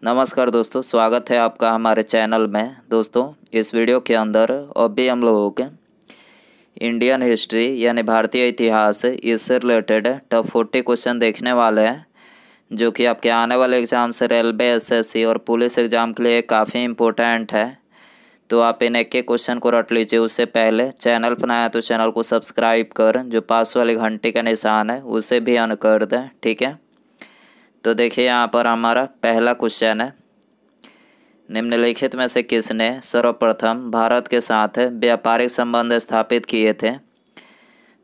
नमस्कार दोस्तों, स्वागत है आपका हमारे चैनल में। दोस्तों, इस वीडियो के अंदर अभी हम लोगों के इंडियन हिस्ट्री यानी भारतीय इतिहास इससे रिलेटेड टॉप 40 क्वेश्चन देखने वाले हैं, जो कि आपके आने वाले एग्ज़ाम से रेलवे, एसएससी और पुलिस एग्ज़ाम के लिए काफ़ी इम्पोर्टेंट है। तो आप इन एक एक क्वेश्चन को रट लीजिए। उससे पहले चैनल पर नया तो चैनल को सब्सक्राइब कर, जो पास वाली घंटी का निशान है उसे भी ऑन कर दें, ठीक है। तो देखिए, यहाँ पर हमारा पहला क्वेश्चन है, निम्नलिखित में से किसने सर्वप्रथम भारत के साथ व्यापारिक संबंध स्थापित किए थे।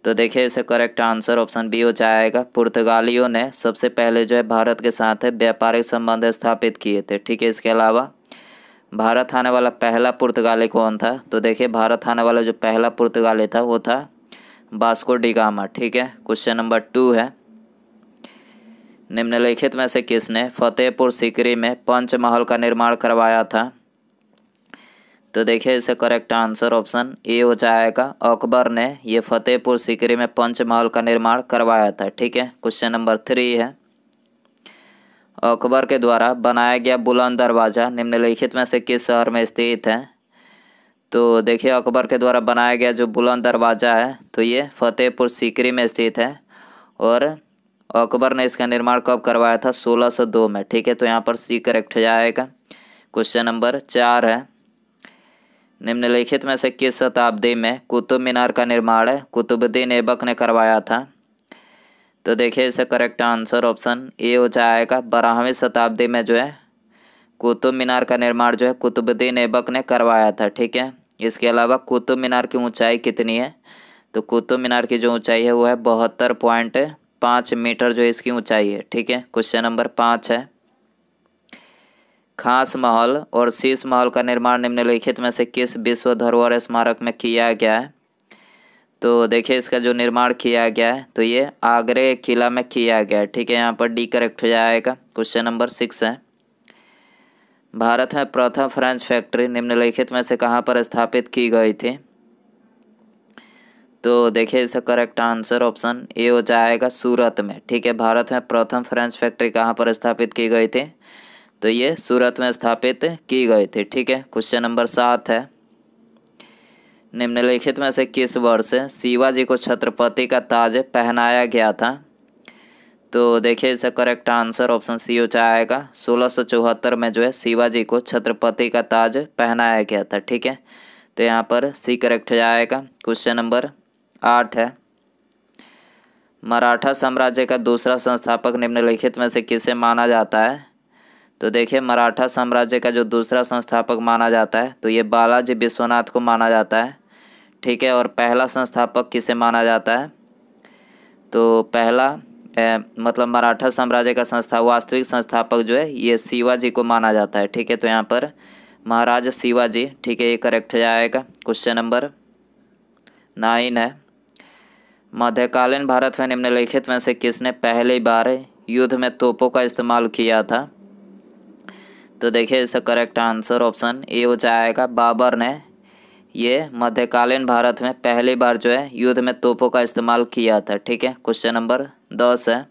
तो देखिए, इसे करेक्ट आंसर ऑप्शन बी हो जाएगा। पुर्तगालियों ने सबसे पहले जो है भारत के साथ व्यापारिक संबंध स्थापित किए थे, ठीक है। इसके अलावा भारत आने वाला पहला पुर्तगाली कौन था। तो देखिए, भारत आने वाला जो पहला पुर्तगाली था वो था वास्को डी गामा, ठीक है। क्वेश्चन नंबर 2 है, निम्नलिखित में से किसने फतेहपुर सीकरी में पंचमहल का निर्माण करवाया था। तो देखिए, इसे करेक्ट आंसर ऑप्शन ए हो जाएगा। अकबर ने ये फतेहपुर सीकरी में पंचमहल का निर्माण करवाया था, ठीक है। क्वेश्चन नंबर 3 है, अकबर के द्वारा बनाया गया बुलंद दरवाज़ा निम्नलिखित में से किस शहर में स्थित है। तो देखिए, अकबर के द्वारा बनाया गया जो बुलंद दरवाज़ा है तो ये फतेहपुर सीकरी में स्थित है, और अकबर ने इसका निर्माण कब करवाया था, 1602 में, ठीक है। तो यहाँ पर सी करेक्ट हो जाएगा। क्वेश्चन नंबर 4 है, निम्नलिखित में से किस शताब्दी में कुतुब मीनार का निर्माण कुतुबुद्दीन ऐबक ने करवाया था। तो देखिए, इसे करेक्ट आंसर ऑप्शन ए हो जाएगा। 12वीं शताब्दी में जो है कुतुब मीनार का निर्माण जो है कुतुबुद्दीन ऐबक ने करवाया था, ठीक है। इसके अलावा कुतुब मीनार की ऊंचाई कितनी है। तो कुतुब मीनार की जो ऊंचाई है वो है 72.5 मीटर जो इसकी ऊंचाई है, ठीक है। क्वेश्चन नंबर 5 है, खास महल और शीश महल का निर्माण निम्नलिखित में से किस विश्व धरोहर स्मारक में किया गया है। तो देखिए, इसका जो निर्माण किया गया है तो ये आगरे किला में किया गया है, ठीक है। यहाँ पर डी करेक्ट हो जाएगा। क्वेश्चन नंबर 6 है, भारत में प्रथम फ्रेंच फैक्ट्री निम्नलिखित में से कहाँ पर स्थापित की गई थी। तो देखिए, इसका करेक्ट आंसर ऑप्शन ए हो जाएगा, सूरत में, ठीक है। भारत में प्रथम फ्रेंच फैक्ट्री कहाँ पर स्थापित की गई थी। तो ये सूरत में स्थापित की गई थी, ठीक है। क्वेश्चन नंबर 7 है, निम्नलिखित में से किस वर्ष शिवाजी को छत्रपति का ताज पहनाया गया था। तो देखिए, इसका करेक्ट आंसर ऑप्शन सी हो जाएगा। 1674 में जो है शिवाजी को छत्रपति का ताज पहनाया गया था, ठीक है। तो यहाँ पर सी करेक्ट हो जाएगा। क्वेश्चन नंबर 8 है, मराठा साम्राज्य का दूसरा संस्थापक निम्नलिखित में से किसे माना जाता है। तो देखिए, मराठा साम्राज्य का जो दूसरा संस्थापक माना जाता है तो ये बालाजी विश्वनाथ को माना जाता है, ठीक है। और पहला संस्थापक किसे माना जाता है। तो पहला मतलब मराठा साम्राज्य का वास्तविक संस्थापक जो है ये शिवाजी को माना जाता है, ठीक है। तो यहाँ पर महाराज शिवाजी, ठीक है, ये करेक्ट हो जाएगा। क्वेश्चन नंबर 9 है, मध्यकालीन भारत में निम्नलिखित में से किसने पहली बार युद्ध में तोपों का इस्तेमाल किया था। तो देखिए, इसका करेक्ट आंसर ऑप्शन ए हो जाएगा। बाबर ने ये मध्यकालीन भारत में पहली बार जो है युद्ध में तोपों का इस्तेमाल किया था, ठीक है। क्वेश्चन नंबर 10 है,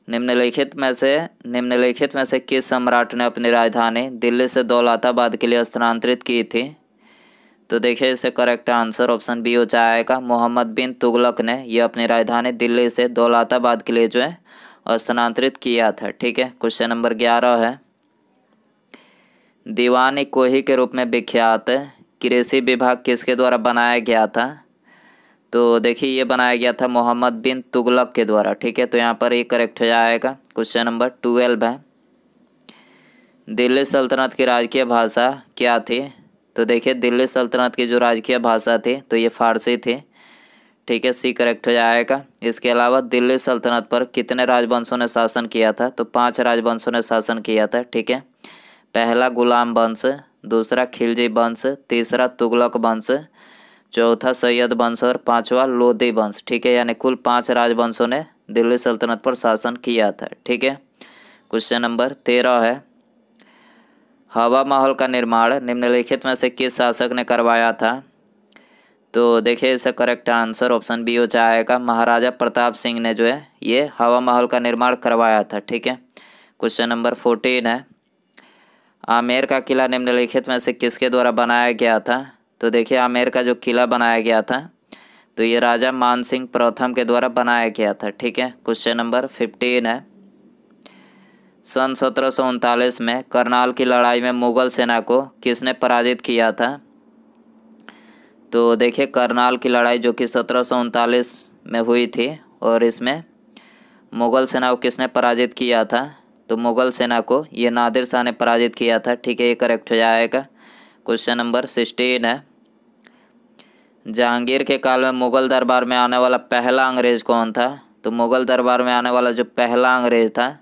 निम्नलिखित में से किस सम्राट ने अपनी राजधानी दिल्ली से दौलताबाद के लिए स्थानांतरित की थी। तो देखिए, इसे करेक्ट आंसर ऑप्शन बी हो जाएगा। मोहम्मद बिन तुगलक ने यह अपनी राजधानी दिल्ली से दौलताबाद के लिए जो है स्थानांतरित किया था, ठीक है। क्वेश्चन नंबर 11 है, दीवानी कोही के रूप में विख्यात कृषि विभाग किसके द्वारा बनाया गया था। तो देखिए, ये बनाया गया था मोहम्मद बिन तुगलक के द्वारा, ठीक है। तो यहाँ पर ये करेक्ट हो जाएगा। क्वेश्चन नंबर 12 है, दिल्ली सल्तनत की राजकीय भाषा क्या थी। तो देखिए, दिल्ली सल्तनत की जो राजकीय भाषा थी तो ये फारसी थी, ठीक है। सी करेक्ट हो जाएगा। इसके अलावा दिल्ली सल्तनत पर कितने राजवंशों ने शासन किया था। तो 5 राजवंशों ने शासन किया था, ठीक है। पहला गुलाम वंश, दूसरा खिलजी वंश, तीसरा तुगलक वंश, चौथा सैयद वंश और 5वां लोदी वंश, ठीक है। यानी कुल 5 राजवंशों ने दिल्ली सल्तनत पर शासन किया था, ठीक है। क्वेश्चन नंबर 13 है, हवा महल का निर्माण निम्नलिखित में से किस शासक ने करवाया था। तो देखिए, इसका करेक्ट आंसर ऑप्शन बी हो जाएगा। महाराजा प्रताप सिंह ने जो है ये हवा महल का निर्माण करवाया था, ठीक है। क्वेश्चन नंबर 14 है, आमेर का किला निम्नलिखित में से किसके द्वारा बनाया गया था? तो देखिए आमेर का जो किला बनाया गया था तो ये राजा मानसिंह प्रथम के द्वारा बनाया गया था। ठीक है। क्वेश्चन नंबर 15 है, सन 1739 में करनाल की लड़ाई में मुगल सेना को किसने पराजित किया था? तो देखिए करनाल की लड़ाई जो कि 1739 में हुई थी और इसमें मुगल सेना को किसने पराजित किया था? तो मुगल सेना को ये नादिर शाह ने पराजित किया था। ठीक है, ये करेक्ट हो जाएगा। क्वेश्चन नंबर 16 है, जहांगीर के काल में मुगल दरबार में आने वाला पहला अंग्रेज़ कौन था? तो मुगल दरबार में आने वाला जो पहला अंग्रेज़ था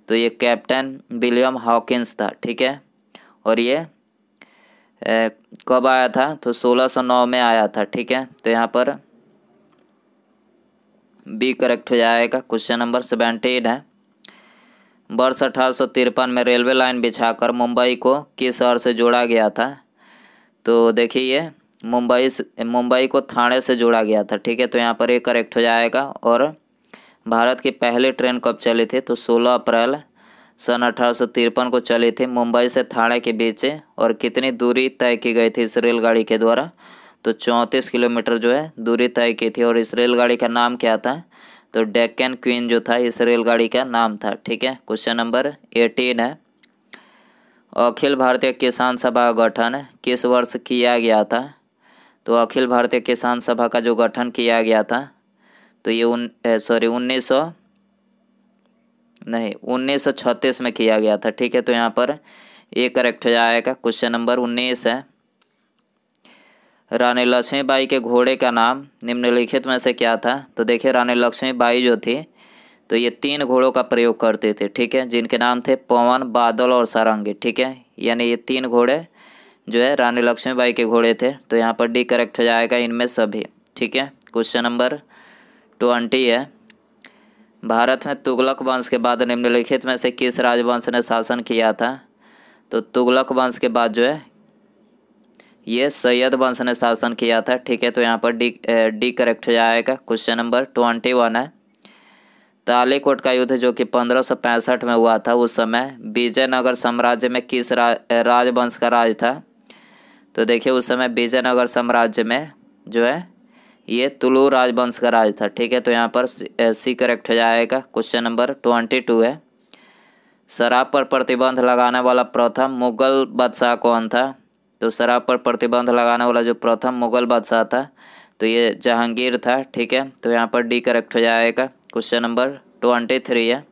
तो ये कैप्टन विलियम हॉकिंस था। ठीक है, और ये कब आया था? तो 1609 में आया था। ठीक है, तो यहाँ पर बी करेक्ट हो जाएगा। क्वेश्चन नंबर 17 है, वर्ष 1853 में रेलवे लाइन बिछाकर मुंबई को किस शहर से जोड़ा गया था? तो देखिए ये मुंबई को ठाणे से जोड़ा गया था। ठीक है, तो यहाँ पर ये करेक्ट हो जाएगा। और भारत की पहली ट्रेन कब चली थी? तो 16 अप्रैल सन 1853 को चली थी मुंबई से ठाणे के बीच। और कितनी दूरी तय की गई थी इस रेलगाड़ी के द्वारा? तो 34 किलोमीटर जो है दूरी तय की थी। और इस रेलगाड़ी का नाम क्या था? तो डेक्कन क्वीन जो था इस रेलगाड़ी का नाम था। ठीक है, क्वेश्चन नंबर 18 है, अखिल भारतीय किसान सभा का गठन किस वर्ष किया गया था? तो अखिल भारतीय किसान सभा का जो गठन किया गया था तो ये 1936 में किया गया था। ठीक है, तो यहाँ पर ये करेक्ट हो जाएगा। क्वेश्चन नंबर 19 है, रानी लक्ष्मीबाई के घोड़े का नाम निम्नलिखित में से क्या था? तो देखिए रानी लक्ष्मीबाई जो थी तो ये 3 घोड़ों का प्रयोग करते थे। ठीक है, जिनके नाम थे पवन, बादल और सारंगी। ठीक है, यानी ये 3 घोड़े जो है रानी लक्ष्मीबाई के घोड़े थे। तो यहाँ पर डी करेक्ट हो जाएगा इनमें सभी। ठीक है, क्वेश्चन नंबर 20 है, भारत में तुगलक वंश के बाद निम्नलिखित में से किस राजवंश ने शासन किया था? तो तुगलक वंश के बाद जो है ये सैयद वंश ने शासन किया था। ठीक है, तो यहाँ पर डी करेक्ट हो जाएगा। क्वेश्चन नंबर 21 है, तालीकोट का युद्ध जो कि 1565 में हुआ था उस समय विजयनगर साम्राज्य में किस राजवंश का राज था? तो देखिए उस समय विजयनगर साम्राज्य में जो है ये तुलु राजवंश का राज था। ठीक है, तो यहाँ पर सी करेक्ट हो जाएगा। क्वेश्चन नंबर 22 है, शराब पर प्रतिबंध लगाने वाला प्रथम मुगल बादशाह कौन था? तो शराब पर प्रतिबंध लगाने वाला जो प्रथम मुगल बादशाह था तो ये जहांगीर था। ठीक है, तो यहाँ पर डी करेक्ट हो जाएगा। क्वेश्चन नंबर 23 है,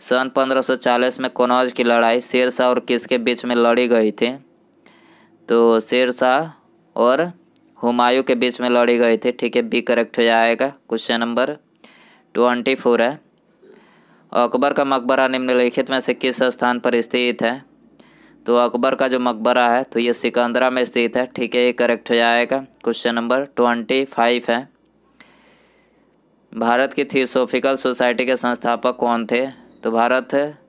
सन 1540 में कनौज की लड़ाई शेरशाह और किसके बीच में लड़ी गई थी? तो शेरशाह और हुमायूं के बीच में लड़ी गई थी। ठीक है, बी करेक्ट हो जाएगा। क्वेश्चन नंबर 24 है, अकबर का मकबरा निम्नलिखित में से किस स्थान पर स्थित है? तो अकबर का जो मकबरा है तो ये सिकंदरा में स्थित है। ठीक है, ये करेक्ट हो जाएगा। क्वेश्चन नंबर 25 है, भारत की थियोसॉफिकल सोसाइटी के संस्थापक कौन थे? तो भारत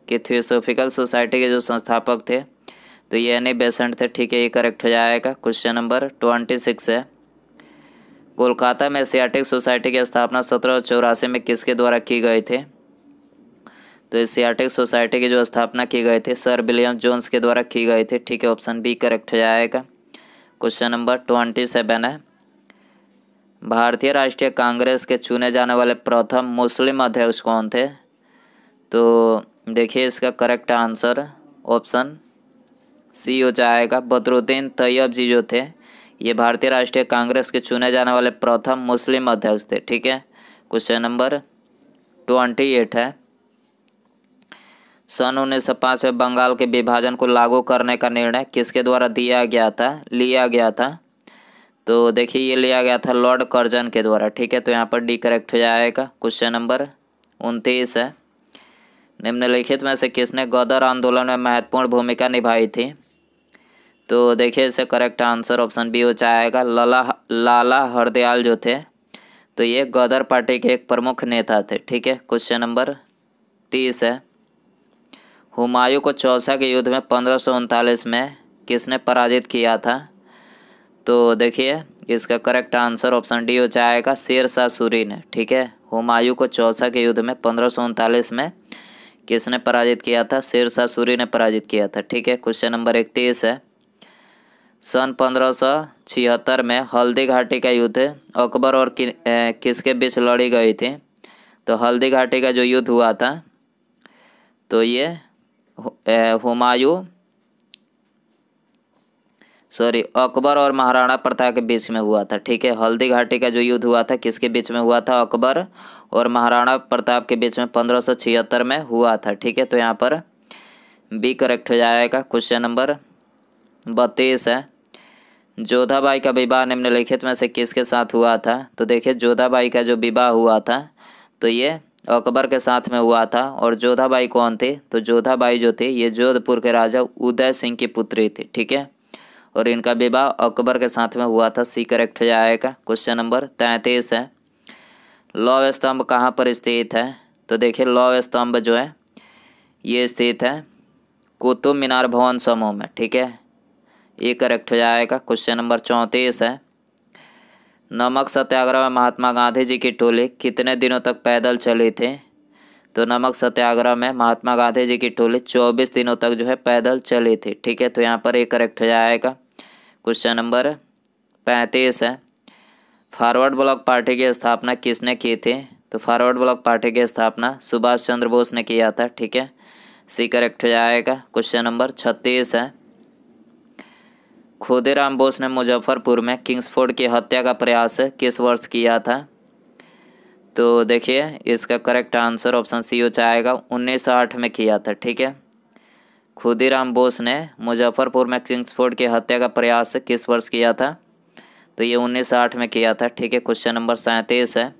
की थियोसॉफिकल सोसाइटी के जो संस्थापक थे तो ये एनी बेसेंट थे। ठीक है, ये करेक्ट हो जाएगा। क्वेश्चन नंबर 26 है, कोलकाता में एशियाटिक सोसाइटी की स्थापना 1784 में किसके द्वारा की गई थी? तो एशियाटिक सोसाइटी की जो स्थापना की गई थी सर विलियम जोन्स के द्वारा की गई थी। ठीक है, ऑप्शन बी करेक्ट हो जाएगा। क्वेश्चन नंबर 27 है, भारतीय राष्ट्रीय कांग्रेस के चुने जाने वाले प्रथम मुस्लिम अध्यक्ष कौन थे? तो देखिए इसका करेक्ट आंसर ऑप्शन सी हो जाएगा। बदरुद्दीन तैयब जी जो थे ये भारतीय राष्ट्रीय कांग्रेस के चुने जाने वाले प्रथम मुस्लिम अध्यक्ष थे। ठीक है, क्वेश्चन नंबर 28 है, सन 1905 में बंगाल के विभाजन को लागू करने का निर्णय किसके द्वारा लिया गया था? तो देखिए ये लिया गया था लॉर्ड कर्जन के द्वारा। ठीक है, तो यहाँ पर डी करेक्ट हो जाएगा। क्वेश्चन नंबर 29 है, निम्नलिखित में से किसने गदर आंदोलन में महत्वपूर्ण भूमिका निभाई थी? तो देखिए इसे करेक्ट आंसर ऑप्शन बी हो जाएगा। लाला हरदयाल जो थे तो ये गदर पार्टी के एक प्रमुख नेता थे। ठीक है, क्वेश्चन नंबर 30 है, हुमायूं को चौसा के युद्ध में 1539 में किसने पराजित किया था? तो देखिए इसका करेक्ट आंसर ऑप्शन डी हो जाएगा, शेरशाह सूरी ने। ठीक है, हुमायूं को चौसा के युद्ध में 1539 में किसने पराजित किया था? शेरशाह सूरी ने पराजित किया था। ठीक है, क्वेश्चन नंबर 31 है, सन 1576 में हल्दी घाटी का युद्ध अकबर और किसके बीच लड़ी गई थी? तो हल्दी घाटी का जो युद्ध हुआ था तो ये अकबर और महाराणा प्रताप के बीच में हुआ था। ठीक है, हल्दी घाटी का जो युद्ध हुआ था किसके बीच में हुआ था? अकबर और महाराणा प्रताप के बीच में 1576 में हुआ था। ठीक है, तो यहाँ पर बी करेक्ट हो जाएगा। क्वेश्चन नंबर 32 है, जोधाबाई का विवाह निम्नलिखित में से किसके साथ हुआ था? तो देखिए, जोधाबाई का जो विवाह हुआ था तो ये अकबर के साथ में हुआ था। और जोधाबाई कौन थे? तो जोधाबाई जो थी ये जोधपुर के राजा उदय सिंह की पुत्री थी। ठीक है, और इनका विवाह अकबर के साथ में हुआ था। सी करेक्ट हो जाएगा। क्वेश्चन नंबर 33 है, लौह स्तंभ कहाँ पर स्थित है? तो देखिए, लौह स्तंभ जो है ये स्थित है कुतुब मीनार भवन समूह में। ठीक है, ये करेक्ट हो जाएगा। क्वेश्चन नंबर 34 है, नमक सत्याग्रह में महात्मा गांधी जी की टोली कितने दिनों तक पैदल चली थी? तो नमक सत्याग्रह में महात्मा गांधी जी की टोली 24 दिनों तक जो है पैदल चली थी। ठीक है, तो यहाँ पर ये करेक्ट हो जाएगा। क्वेश्चन नंबर 35 है, फॉरवर्ड ब्लॉक पार्टी की स्थापना किसने की थी? तो फॉरवर्ड ब्लॉक पार्टी की स्थापना सुभाष चंद्र बोस ने किया था। ठीक है, सी करेक्ट हो जाएगा। क्वेश्चन नंबर 36 है, खुदीराम बोस ने मुजफ्फरपुर में किंग्सफोर्ड की हत्या का प्रयास किस वर्ष किया था? तो देखिए, इसका करेक्ट आंसर ऑप्शन सी हो जाएगा, 1908 में किया था। ठीक है, खुदीराम बोस ने मुजफ्फरपुर में किंग्सफोर्ड की हत्या का प्रयास किस वर्ष किया था? तो ये 1908 में किया था। ठीक है, क्वेश्चन नंबर 37 है,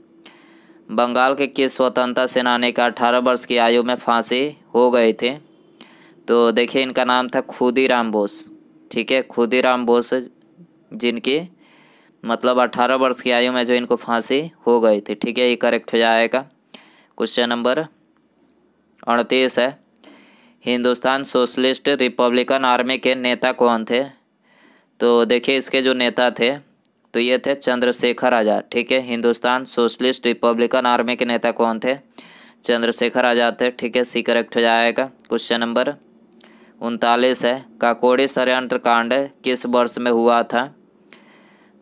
बंगाल के किस स्वतंत्रता सेनानी का 18 वर्ष की आयु में फांसी हो गई थी? तो देखिए, इनका नाम था खुदीराम बोस। ठीक है, खुदीराम बोस, जिनकी मतलब 18 वर्ष की आयु में जो इनको फांसी हो गई थी। ठीक है, ये करेक्ट हो जाएगा। क्वेश्चन नंबर 38 है, हिंदुस्तान सोशलिस्ट रिपब्लिकन आर्मी के नेता कौन थे? तो देखिए, इसके जो नेता थे तो ये थे चंद्रशेखर आज़ाद। ठीक है, हिंदुस्तान सोशलिस्ट रिपब्लिकन आर्मी के नेता कौन थे? चंद्रशेखर आज़ाद थे। ठीक है, सी करेक्ट हो जाएगा। क्वेश्चन नंबर 39 है, काकोरी षड्यंत्र कांड किस वर्ष में हुआ था?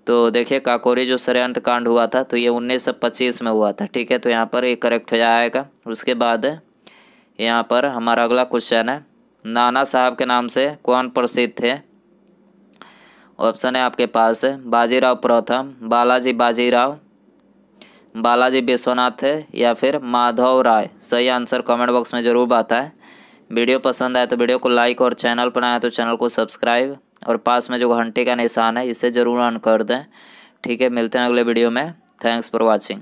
तो देखिए, काकोरी जो षड्यंत्र कांड हुआ था तो ये 1925 में हुआ था। ठीक है, तो यहाँ पर ये करेक्ट हो जाएगा। उसके बाद यहाँ पर हमारा अगला क्वेश्चन है, नाना साहब के नाम से कौन प्रसिद्ध थे? ऑप्शन है आपके पास है बाजीराव प्रथम, बालाजी बाजीराव, बालाजी विश्वनाथ है या फिर माधव राय। सही आंसर कमेंट बॉक्स में ज़रूर बताएं। वीडियो पसंद आए तो वीडियो को लाइक और चैनल पर आए तो चैनल को सब्सक्राइब और पास में जो घंटे का निशान है इसे ज़रूर ऑन कर दें। ठीक है, मिलते हैं अगले वीडियो में। Thanks for watching.